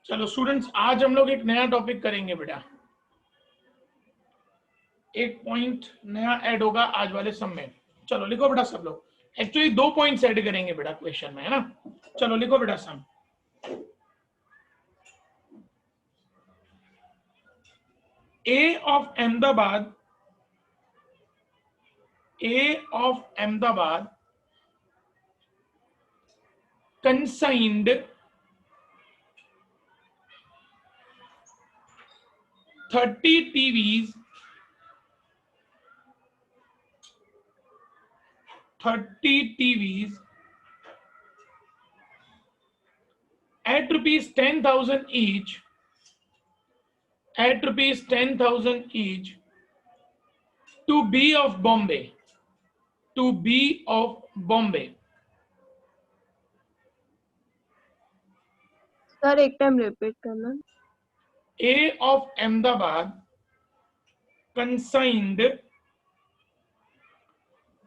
चलो स्टूडेंट्स, आज हम लोग एक नया टॉपिक करेंगे बेटा। एक पॉइंट नया ऐड होगा आज वाले सम में। चलो लिखो बेटा सब लोग। एक्चुअली 2 पॉइंट्स ऐड करेंगे बेटा क्वेश्चन में, है ना। चलो लिखो बेटा सम। ए of Ahmedabad, consigned 30 TVs at rupees 10,000 each, to B of Bombay, sir एक टाइम रिपीट करना। A of Ahmedabad consigned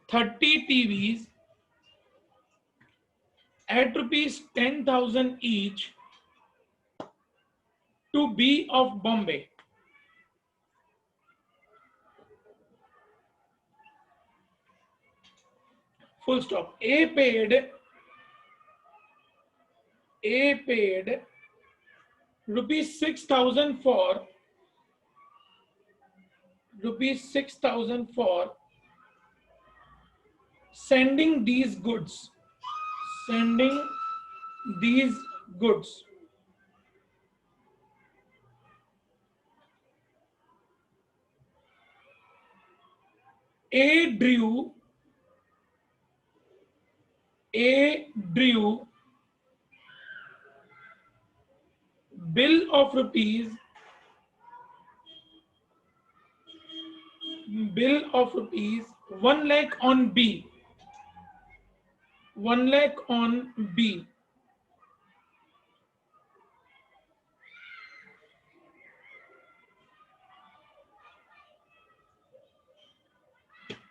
30 TVs at rupees 10,000 each to B of Bombay. Full stop. A paid rupees 6,000 for sending these goods. A drew bill of rupees 1 lakh on B. 1 lakh on B.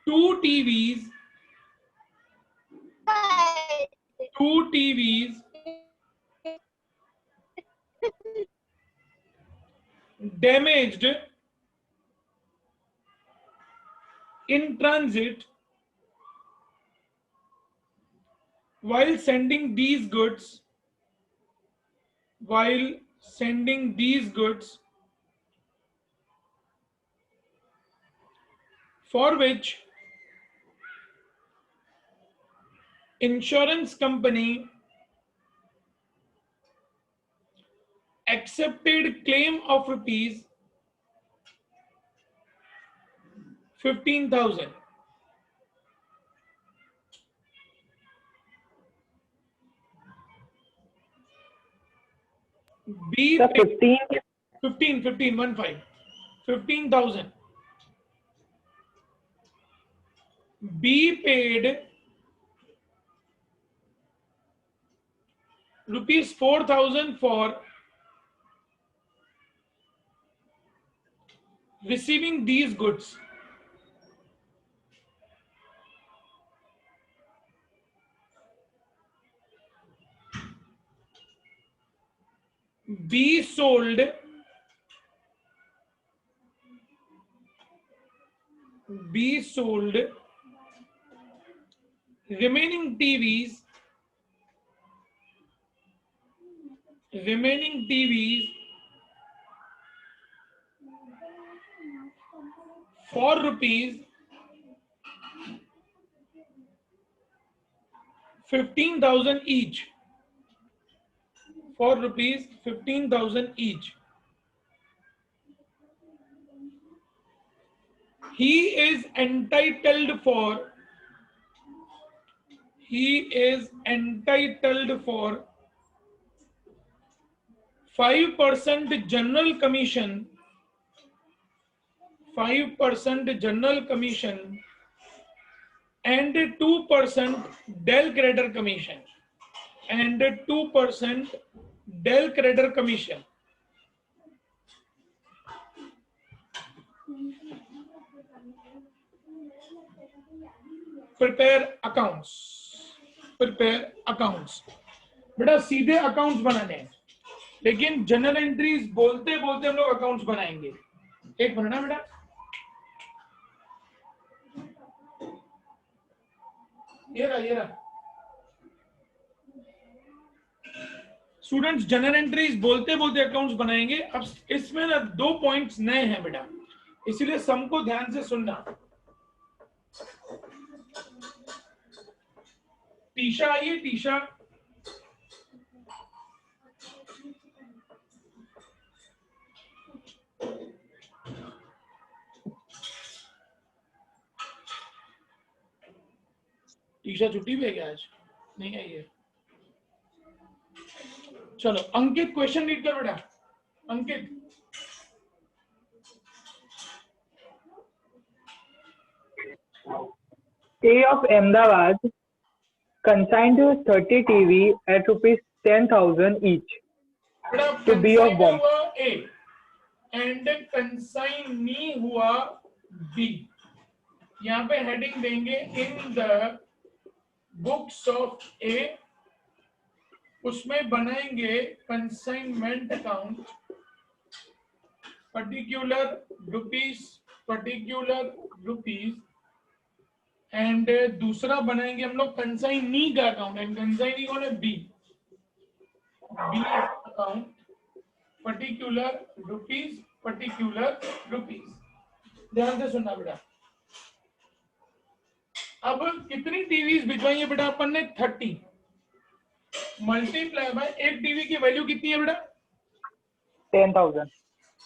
Two TVs damaged in transit while sending these goods for which insurance company accepted claim of rupees 15,000. B Sir, paid 15. 15,000. B paid rupees 4,000 for receiving these goods. B sold remaining TVs for rupees 15,000 each. He is entitled for 5% general commission, and 2% Dell creditor commission, Prepare accounts. बेटा सीधे accounts बनाने हैं, लेकिन general entries बोलते बोलते हम लोग accounts बनाएंगे। एक मिनट ना बेटा, ये रहा स्टूडेंट्स, जनरल एंट्रीज बोलते बोलते अकाउंट्स बनाएंगे। अब इसमें ना 2 पॉइंट्स नए हैं बेटा, इसीलिए सम को ध्यान से सुनना। टीशा आइए, टीशा। टीशा छुट्टी पे है क्या आज? नहीं आई है। चलो अंकित क्वेश्चन रीड कर बेटा, अंकित। A of Ahmedabad consigned 30 TV at rupees 10,000 each to B of Bombay. हुआ A एंड कंसाइनी हुआ B। यहाँ पे हेडिंग देंगे in the books of A, उसमें बनाएंगे consignment account particular rupees and दूसरा बनाएंगे हम लोग कंसाइनी का अकाउंट, एंड कंसाइनी कौन है? B account particular rupees. ध्यान से सुनना बेटा। अब कितनी टीवीज भिजवाई है बेटा अपन ने? 30 मल्टीप्लाई बाय एक टीवी की वैल्यू कितनी है बेटा? 10,000।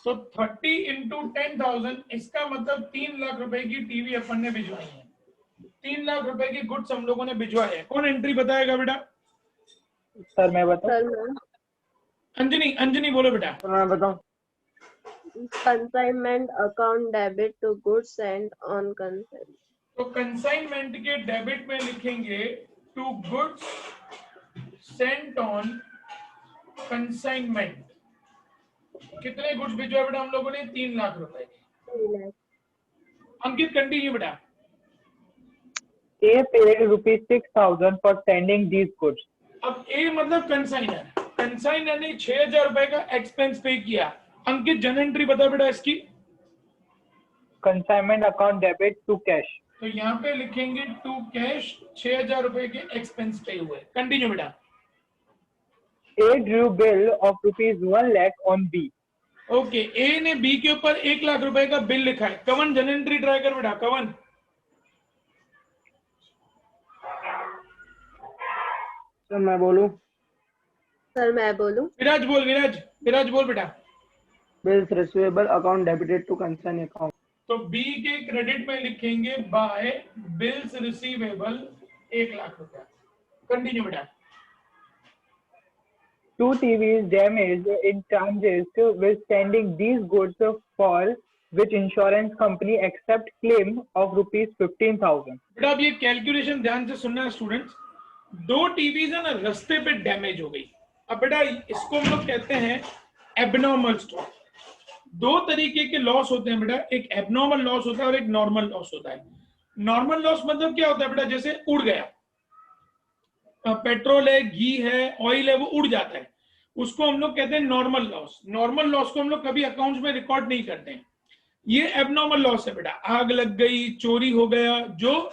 तो 30 इंटू 10,000, इसका मतलब 3 लाख रुपए की टीवी अपन ने भिजवाई है। 3 लाख रुपए की गुड्स हम लोगों ने भिजवाए हैं। कौन एंट्री बताएगा बेटा? सर मैं बताऊं? सर मैं अंजनी बोलो बेटा। मैं बताऊं? Consignment account debit to goods and on consign. तो कंसाइनमेंट के डेबिट में लिखेंगे to goods sent on consignment. कितने गुड्स भिजवाए बेटा हम लोगों ने? 3 लाख रुपए के। अंकित कंटिन्यू बेटा। A paid rupees 6,000 for sending these goods. अब A मतलब कंसाइनर ने 6,000 रुपए का एक्सपेंस पे किया। अंकित जन एंट्री बता बेटा इसकी। Consignment account debit to cash. तो यहाँ पे लिखेंगे टू कैश, 6,000 रुपए के एक्सपेंस पे हुए। कंटिन्यू बेटा। A drew bill of rupees 1 lakh on B. Okay, ए ने बी के ऊपर 1 लाख रुपए का बिल लिखा है। कवन जन एंट्री ट्राई कर बेटा, कवन। सर मैं बोलूं? सर मैं बोलूं? विराज बोल बेटा। Bills receivable account debited to consign account. तो बी के क्रेडिट में लिखेंगे बाय बिल्स रिसीवेबल 1 लाख रुपया। कंटिन्यू बेटा। 2 TVs damaged in transit with sending these goods for which insurance company accept claim of rupees 15,000. बेटा अब ये कैलकुलेशन ध्यान से सुनना है स्टूडेंट्स। 2 टीवीज है ना रास्ते पे डैमेज हो गई। अब बेटा इसको हम लोग कहते हैं एबनॉर्मल स्टॉक। 2 तरीके के लॉस होते हैं बेटा, एक एबनॉर्मल लॉस होता है और एक नॉर्मल लॉस होता है। नॉर्मल लॉस मतलब क्या होता है बेटा? जैसे उड़ गया, पेट्रोल है, घी है, ऑयल है, वो उड़ जाता है, उसको हम लोग कहते हैं नॉर्मल लॉस। नॉर्मल लॉस को हम लोग कभी अकाउंट्स में रिकॉर्ड नहीं करते हैं। ये एबनॉर्मल लॉस है बेटा। आग लग गई, चोरी हो गया, जो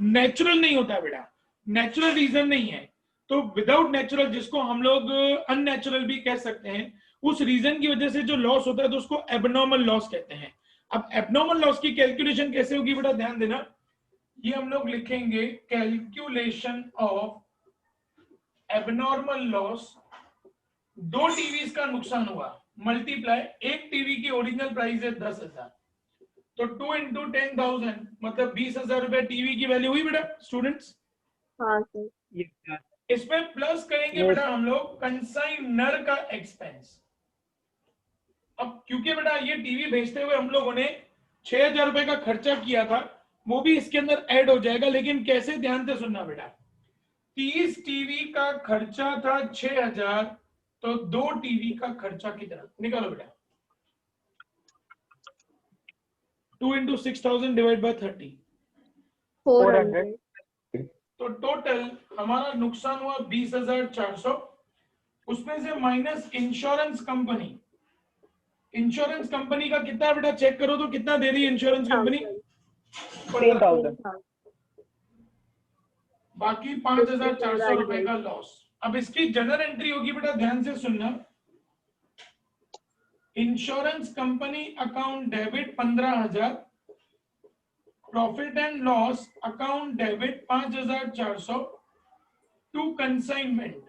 नेचुरल नहीं होता बेटा, नेचुरल रीजन नहीं है। तो विदाउट नेचुरल, जिसको हम लोग अननेचुरल भी कह सकते हैं, उस रीजन की वजह से जो लॉस होता है तो उसको एबनॉर्मल लॉस कहते हैं। अब एबनॉर्मल लॉस की कैलकुलेशन कैसे होगी बेटा? ध्यान देना। ये हम लोग लिखेंगे calculation of abnormal loss. 2 TVs का नुकसान हुआ, मल्टीप्लाई, एक टीवी की ओरिजिनल प्राइस है 10,000, तो 2 इंटू 10,000 मतलब 20,000 रुपए टीवी की वैल्यू हुई बेटा स्टूडेंट्स। हाँ सर। इसमें प्लस करेंगे बेटा हम लोग कंसाइनर का एक्सपेंस। अब क्योंकि बेटा ये टीवी भेजते हुए हम लोगों ने 6,000 रुपए का खर्चा किया था, वो भी इसके अंदर ऐड हो जाएगा। लेकिन कैसे? ध्यान से सुनना बेटा। 30 टीवी का खर्चा था 6,000, तो 2 टीवी का खर्चा कितना? निकालो बेटा। 2 इंटू 6,000 डिवाइड बाय 30, 400। तो टोटल हमारा नुकसान हुआ 20,400। उसमें से minus insurance company. Insurance company का कितना बेटा चेक करो तो कितना दे रही है इंश्योरेंस कंपनी? 15,000. बाकी 5,400 रुपए का लॉस। अब इसकी जनरल एंट्री होगी बेटा, ध्यान से सुनना। Insurance company account debit 15,000, profit and loss account debit 5,400 to consignment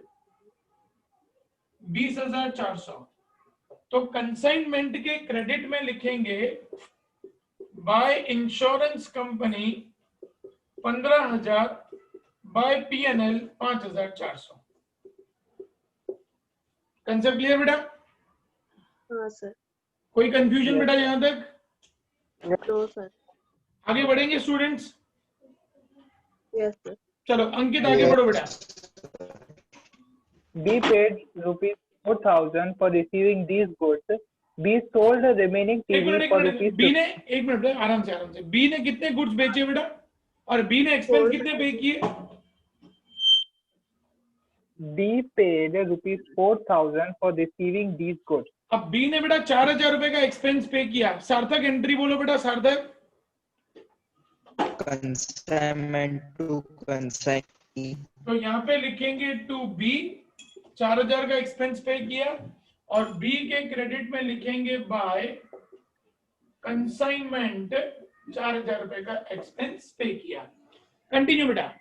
20,400। तो कंसाइनमेंट के क्रेडिट में लिखेंगे by insurance company 15,000 by PNL 5,400। Concept clear बेटा? हाँ सर। कोई कंफ्यूजन बेटा यहां तक? No sir. आगे बढ़ेंगे स्टूडेंट्स? Yes sir. चलो अंकित आगे बढ़ो बेटा। B paid rupees 4,000 for receiving these goods. B sold the remaining एक TV minute for B rupees ने, एक मिनट बेटा, आराम से। बी ने कितने गुड्स बेचे बेटा, और बी ने एक्सपेंस कितने पे किए? B paid rupees 4,000 for receiving these goods. अब बी ने बेटा 4,000 रुपए का एक्सपेंस पे किया। सार्थक एंट्री बोलो बेटा, सार्थक। Consignment to consignee. तो यहाँ पे लिखेंगे टू बी, 4,000 का एक्सपेंस पे किया, और बी के क्रेडिट में लिखेंगे बाय कंसाइनमेंट 4,000 रुपए का एक्सपेंस पे किया। कंटिन्यू बेटा।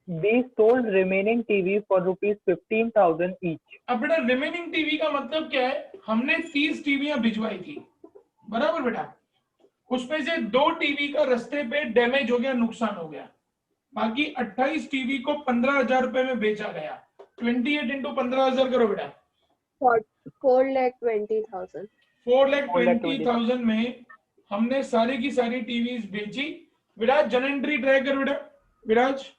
B sold remaining TV for rupees 15,000 each. अब बेटा रिमेनिंग टीवी का मतलब क्या है? हमने 30 टीवियां भिजवाई थी, बराबर बेटा। उसमें से 2 टीवी का रास्ते पे डैमेज हो गया, नुकसान हो गया। बाकी 28 टीवी को 15,000 रुपए में बेचा गया। 28 इंटू 15,000 करो बेटा। 4,20,000। 4,20,000 में हमने सारी की सारी टीवीज बेची। विराज जन एंट्री ट्राई कर बेटा। विराज।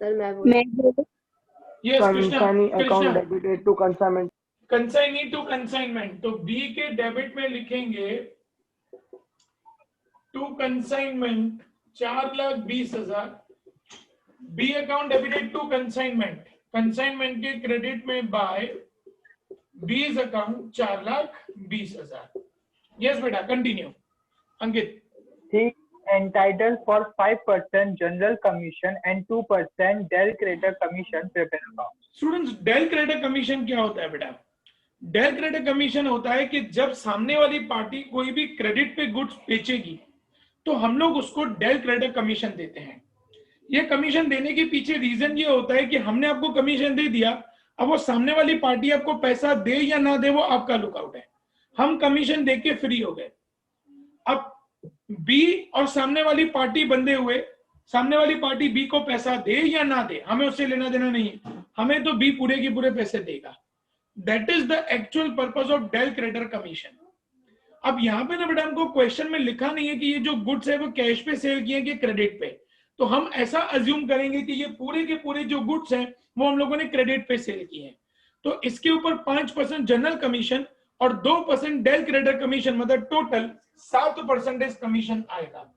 सर मैं बोलूं? Yes Krishna. Account debited to consignment. Consignee to consignment, तो बी के डेबिट में लिखेंगे to consignment 4,20,000। B account debited to consignment, consignment के क्रेडिट में बाय बीज अकाउंट 4,20,000। यस बेटा continue. Ankit. He entitled for 5% general commission and 2% Dell creditor commission prepare account. Students, del creditor commission क्या होता है बेटा? डेल क्रेडिटर कमीशन होता है कि जब सामने वाली पार्टी कोई भी क्रेडिट पे गुड्स बेचेगी तो हम लोग उसको डेल क्रेडिटर कमीशन देते हैं। ये कमीशन देने के पीछे रीजन ये होता है कि हमने आपको कमीशन दे दिया, अब वो सामने वाली पार्टी आपको पैसा दे या ना दे वो आपका लुकआउट है। हम कमीशन दे के फ्री हो गए। अब बी और सामने वाली पार्टी बंधे हुए, सामने वाली पार्टी बी को पैसा दे या ना दे हमें उससे लेना देना नहीं है, हमें तो बी पूरे के पूरे पैसे देगा। That is the actual purpose of del creditor commission. अब यहाँ पे ना बेटा हमको क्वेश्चन में लिखा नहीं है कि ये जो गुड्स है वो कैश पे सेल किए कि क्रेडिट पे, तो हम ऐसा अज्यूम करेंगे कि ये पूरे के पूरे जो गुड्स हैं वो हम लोगों ने क्रेडिट पे सेल किए हैं। तो इसके ऊपर 5% जनरल कमीशन और 2% डेल क्रेडिटर कमीशन, मतलब टोटल 7% कमीशन आएगा।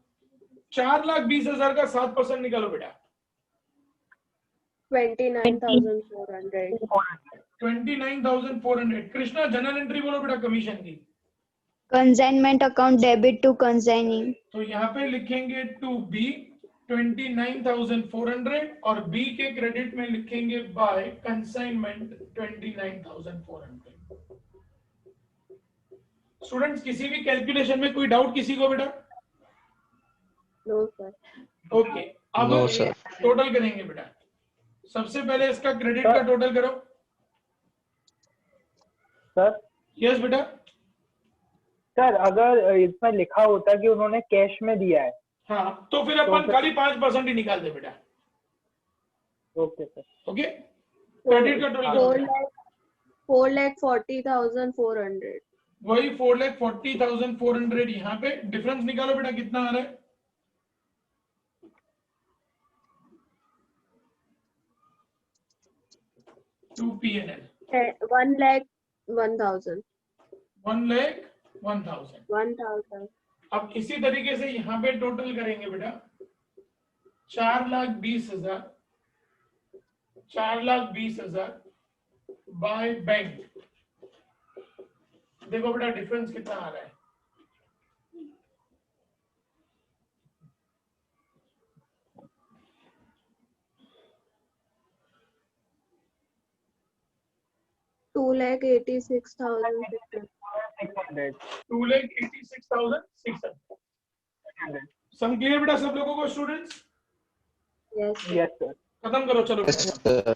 4,20,000 का 7% निकालो बेटा। 29,400। 29,400। कृष्णा जनरल एंट्री बोलो बेटा कमीशन की। Consignment account debit to consigning. तो यहाँ पे लिखेंगे टू बी 29,400 और बी के क्रेडिट में लिखेंगे बाय कंसाइनमेंट 29,400। स्टूडेंट्स किसी भी कैलकुलेशन में कोई डाउट किसी को बेटा? No sir. ओके, अब No, sir. टोटल करेंगे बेटा। सबसे पहले इसका क्रेडिट का टोटल करो। सर यस बेटा। सर अगर इसमें लिखा होता कि उन्होंने कैश में दिया है, हाँ तो फिर अपन खाली 5% ही निकाल दे बेटा। Okay sir. ओके, क्रेडिट का टोटल करो। 4,40,400। वही 4,40,400 यहाँ पे डिफरेंस निकालो बेटा कितना आ रहा है। To PNL 1,01,000। 1,01,000। 1,000। अब इसी तरीके से यहाँ पे टोटल करेंगे बेटा। 4,20,000, 4,20,000 बाय बैंक। देखो बेटा डिफरेंस कितना आ रहा है। $2,86,600. 600. 2,86,600। सम क्लियर बेटा सब लोगों को students? Yes, sir. Yes, sir. खत्म करो चलो। Yes, sir.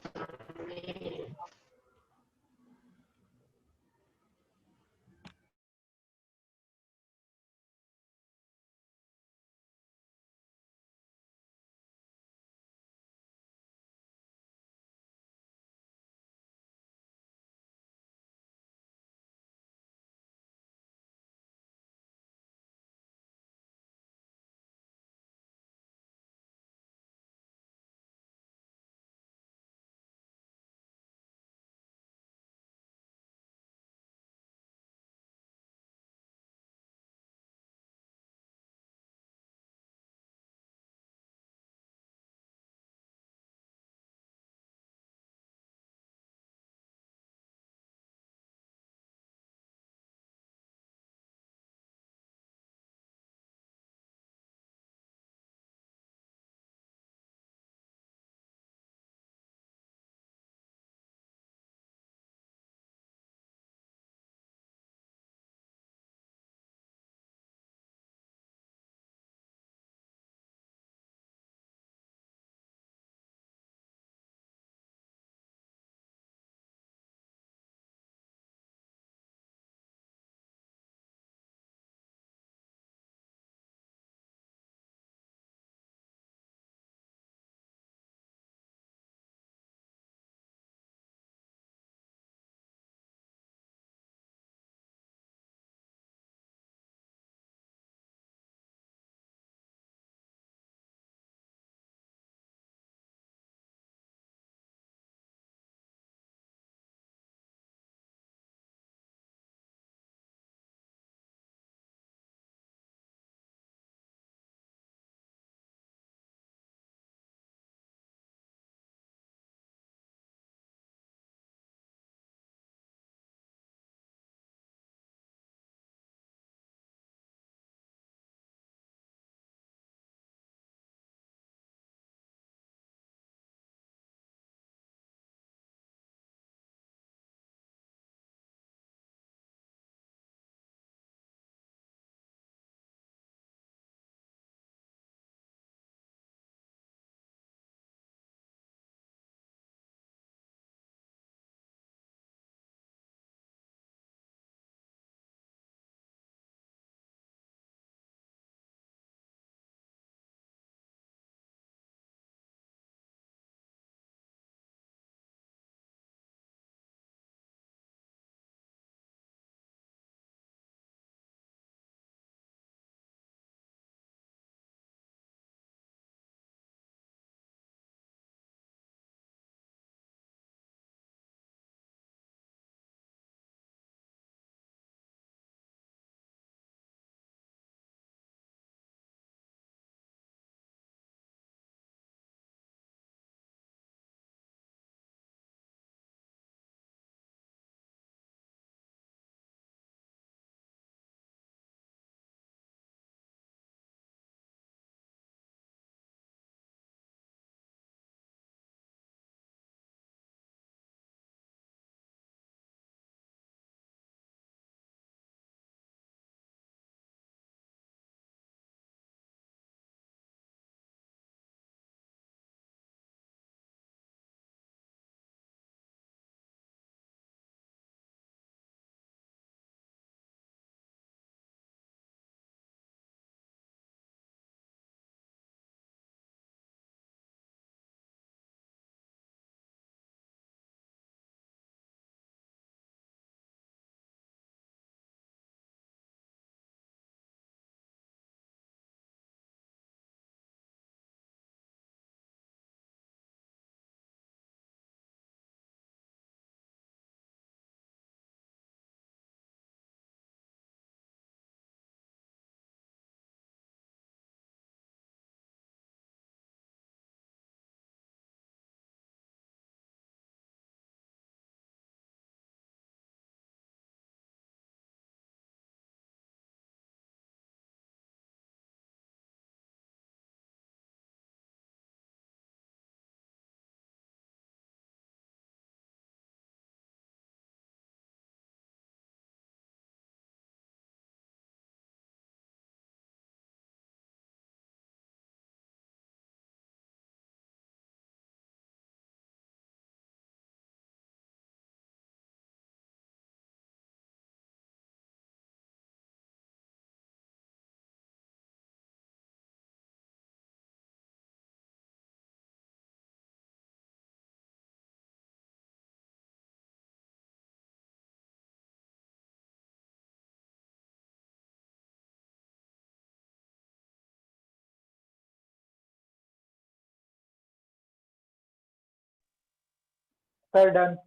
Sir, done.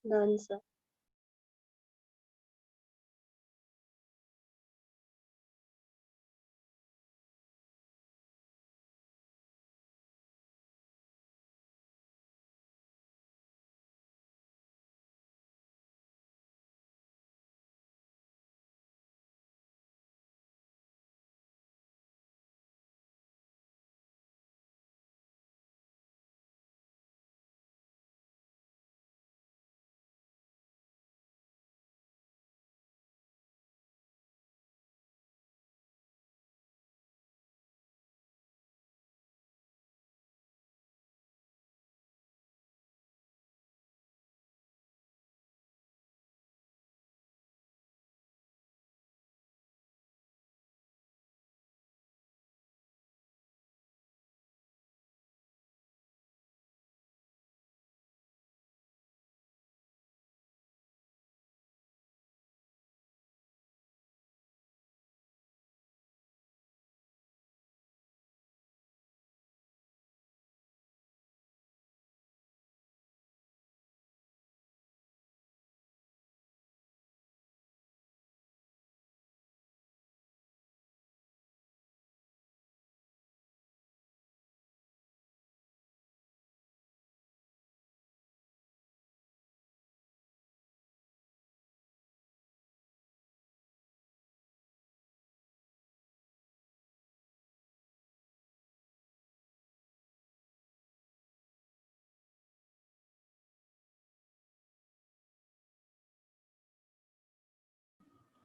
Done, sir.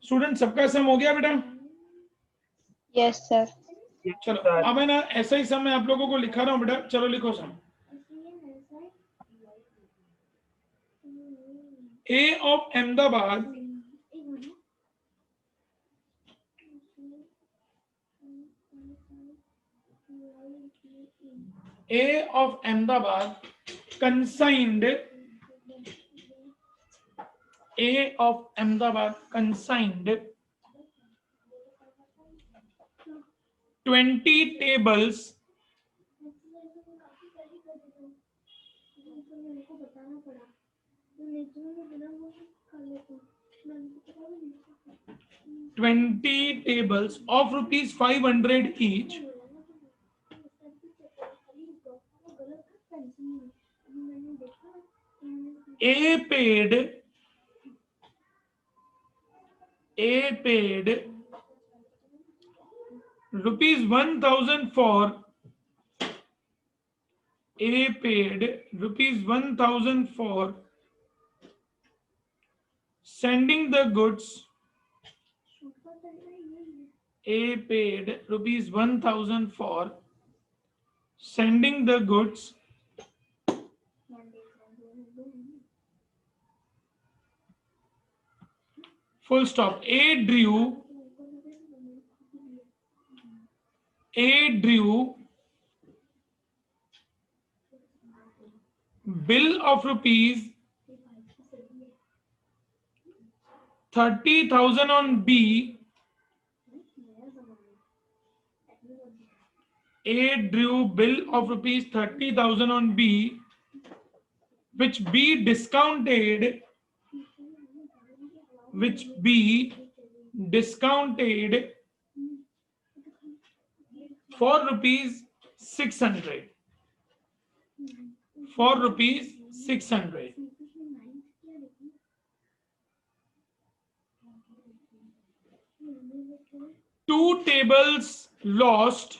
Student सबका सम हो गया बेटा? Yes, sir. Yes, चलो sir. अब है ना ऐसा ही सम मैं आप लोगों को लिखा रहा हूँ बेटा, चलो लिखो सम। A of Ahmedabad A of Ahmedabad consigned A of Ahmedabad consigned 20 tables of rupees 500 each A paid rupees 1,000 for A paid rupees 1,000 for sending the goods. A paid rupees 1,000 for sending the goods full stop. A drew bill of rupees 30,000 on B. A drew bill of rupees 30,000 on B, which B discounted for rupees 600. For rupees 600. Two tables lost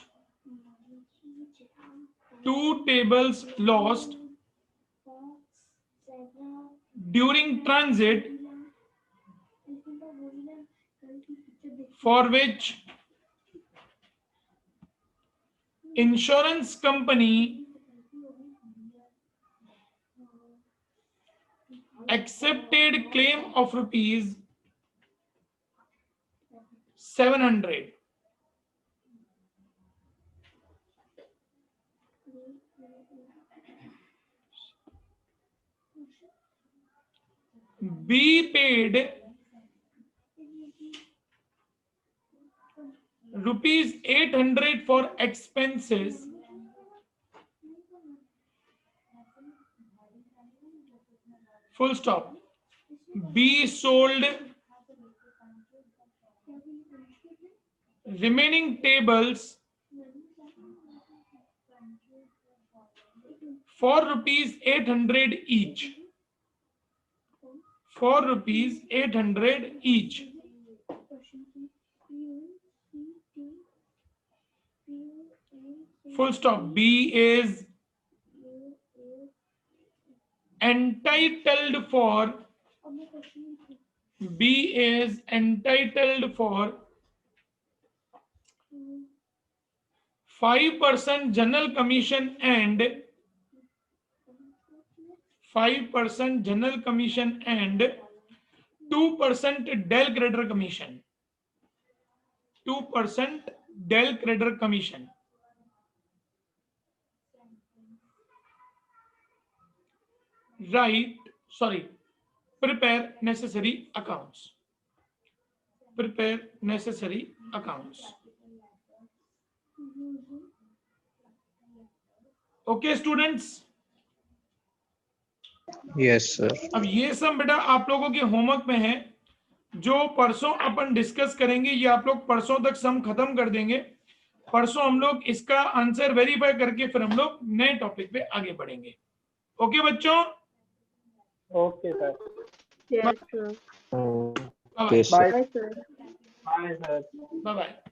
during transit, for which insurance company accepted claim of rupees 700. B paid rupees 800 for expenses full stop. B sold remaining tables for rupees 800 each. For rupees 800 each. Full stop. B is entitled for 5% general commission and 2% Dell creditor commission. 2% Dell creditor commission. Prepare necessary accounts. Okay students. Yes sir. अब ये सब बेटा आप लोगों के homework में है, जो परसों अपन डिस्कस करेंगे, ये आप लोग परसों तक सम खत्म कर देंगे। परसों हम लोग इसका आंसर वेरीफाई करके फिर हम लोग नए टॉपिक पे आगे बढ़ेंगे। ओके बच्चों? Okay sir. Yes, sir. Okay, sir. Bye, sir. Bye sir. Bye bye.